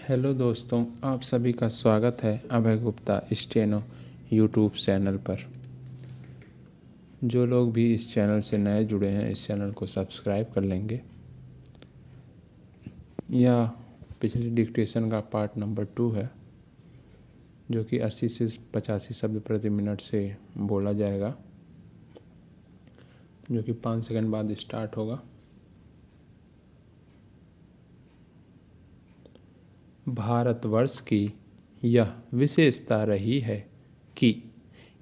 Hello दोस्तों, आप सभी का स्वागत है अभय गुप्ता स्टेनो यूट्यूब चैनल पर। जो लोग भी इस चैनल से नए जुड़े हैं, इस चैनल को सब्सक्राइब कर लेंगे। यह पिछले डिक्टेशन का पार्ट नंबर 2 है, जो कि 80 से 85 शब्द प्रति मिनट से बोला जाएगा, जो कि 5 सेकंड बाद स्टार्ट होगा। भारतवर्ष की यह विशेषता रही है कि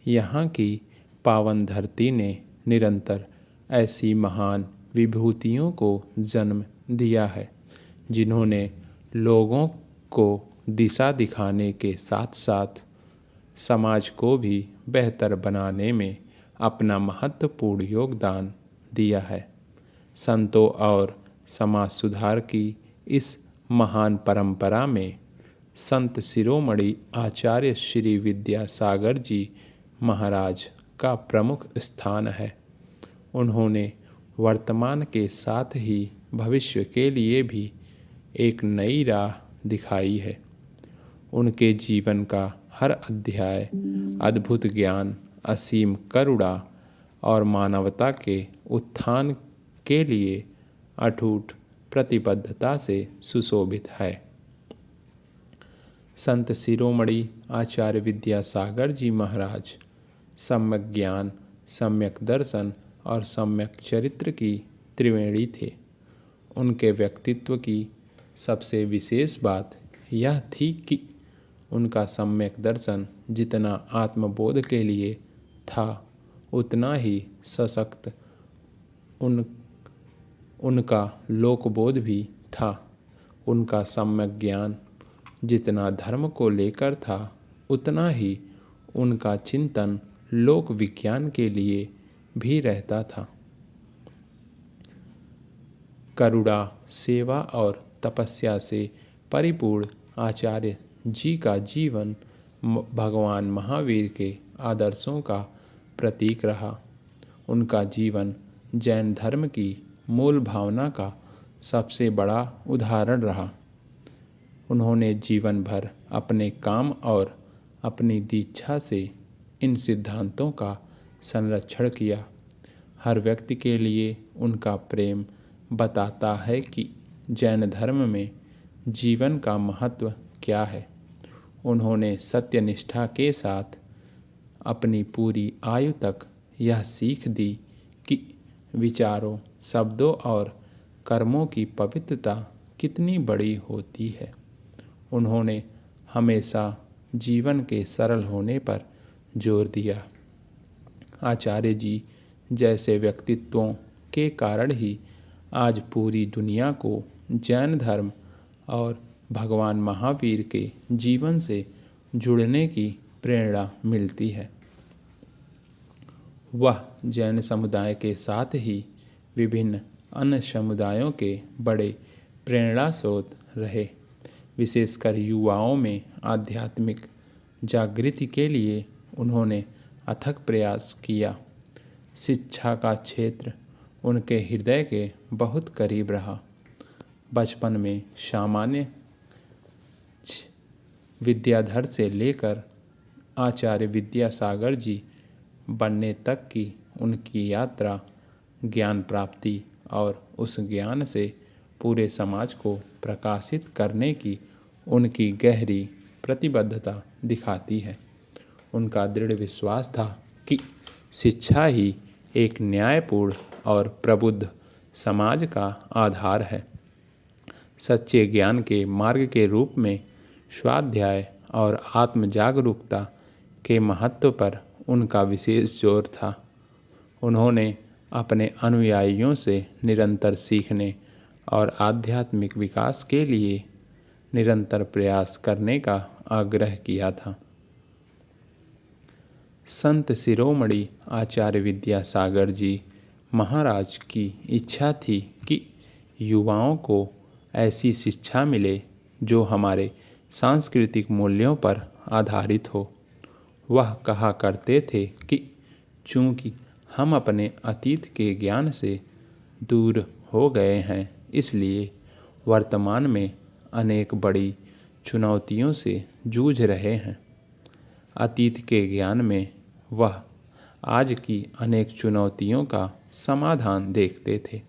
यहाँ की पावन धरती ने निरंतर ऐसी महान विभूतियों को जन्म दिया है, जिन्होंने लोगों को दिशा दिखाने के साथ साथ समाज को भी बेहतर बनाने में अपना महत्वपूर्ण योगदान दिया है। संतों और समाज सुधार की इस महान परंपरा में संत शिरोमणि आचार्य श्री विद्यासागर जी महाराज का प्रमुख स्थान है। उन्होंने वर्तमान के साथ ही भविष्य के लिए भी एक नई राह दिखाई है। उनके जीवन का हर अध्याय अद्भुत ज्ञान, असीम करुणा और मानवता के उत्थान के लिए अटूट प्रतिबद्धता से सुशोभित है। संत शिरोमणि आचार्य विद्यासागर जी महाराज सम्यक ज्ञान, सम्यक दर्शन और सम्यक चरित्र की त्रिवेणी थे। उनके व्यक्तित्व की सबसे विशेष बात यह थी कि उनका सम्यक दर्शन जितना आत्मबोध के लिए था, उतना ही सशक्त उनका लोकबोध भी था। उनका सम्यक ज्ञान जितना धर्म को लेकर था, उतना ही उनका चिंतन लोक विज्ञान के लिए भी रहता था। करुणा, सेवा और तपस्या से परिपूर्ण आचार्य जी का जीवन भगवान महावीर के आदर्शों का प्रतीक रहा। उनका जीवन जैन धर्म की मूल भावना का सबसे बड़ा उदाहरण रहा। उन्होंने जीवन भर अपने काम और अपनी दीक्षा से इन सिद्धांतों का संरक्षण किया। हर व्यक्ति के लिए उनका प्रेम बताता है कि जैन धर्म में जीवन का महत्व क्या है। उन्होंने सत्यनिष्ठा के साथ अपनी पूरी आयु तक यह सीख दी कि विचारों, शब्दों और कर्मों की पवित्रता कितनी बड़ी होती है। उन्होंने हमेशा जीवन के सरल होने पर जोर दिया। आचार्य जी जैसे व्यक्तित्वों के कारण ही आज पूरी दुनिया को जैन धर्म और भगवान महावीर के जीवन से जुड़ने की प्रेरणा मिलती है। वह जैन समुदाय के साथ ही विभिन्न अन्य समुदायों के बड़े प्रेरणा स्रोत रहे। विशेषकर युवाओं में आध्यात्मिक जागृति के लिए उन्होंने अथक प्रयास किया। शिक्षा का क्षेत्र उनके हृदय के बहुत करीब रहा। बचपन में सामान्य विद्याधर से लेकर आचार्य विद्यासागर जी बनने तक की उनकी यात्रा ज्ञान प्राप्ति और उस ज्ञान से पूरे समाज को प्रकाशित करने की उनकी गहरी प्रतिबद्धता दिखाती है। उनका दृढ़ विश्वास था कि शिक्षा ही एक न्यायपूर्ण और प्रबुद्ध समाज का आधार है। सच्चे ज्ञान के मार्ग के रूप में स्वाध्याय और आत्म जागरूकता के महत्व पर उनका विशेष जोर था। उन्होंने अपने अनुयायियों से निरंतर सीखने और आध्यात्मिक विकास के लिए निरंतर प्रयास करने का आग्रह किया था। संत शिरोमणि आचार्य विद्यासागर जी महाराज की इच्छा थी कि युवाओं को ऐसी शिक्षा मिले जो हमारे सांस्कृतिक मूल्यों पर आधारित हो। वह कहा करते थे कि चूंकि हम अपने अतीत के ज्ञान से दूर हो गए हैं, इसलिए वर्तमान में अनेक बड़ी चुनौतियों से जूझ रहे हैं। अतीत के ज्ञान में वह आज की अनेक चुनौतियों का समाधान देखते थे।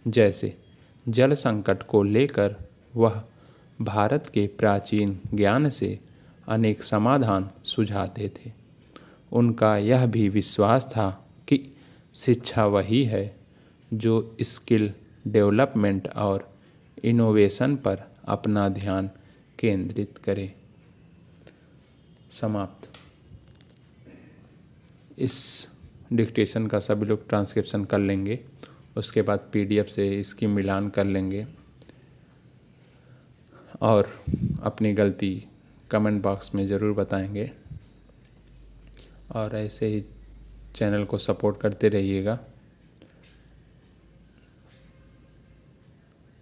जैसे जल संकट को लेकर वह भारत के प्राचीन ज्ञान से अनेक समाधान सुझाते थे। उनका यह भी विश्वास था कि शिक्षा वही है जो स्किल डेवलपमेंट और इनोवेशन पर अपना ध्यान केंद्रित करे। समाप्त। इस डिक्टेशन का सभी लोग ट्रांसक्रिप्शन कर लेंगे, उसके बाद पीडीएफ से इसकी मिलान कर लेंगे और अपनी गलती कमेंट बॉक्स में ज़रूर बताएंगे। और ऐसे ही चैनल को सपोर्ट करते रहिएगा।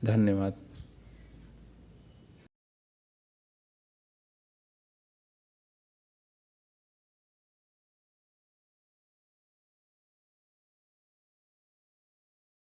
धन्यवाद।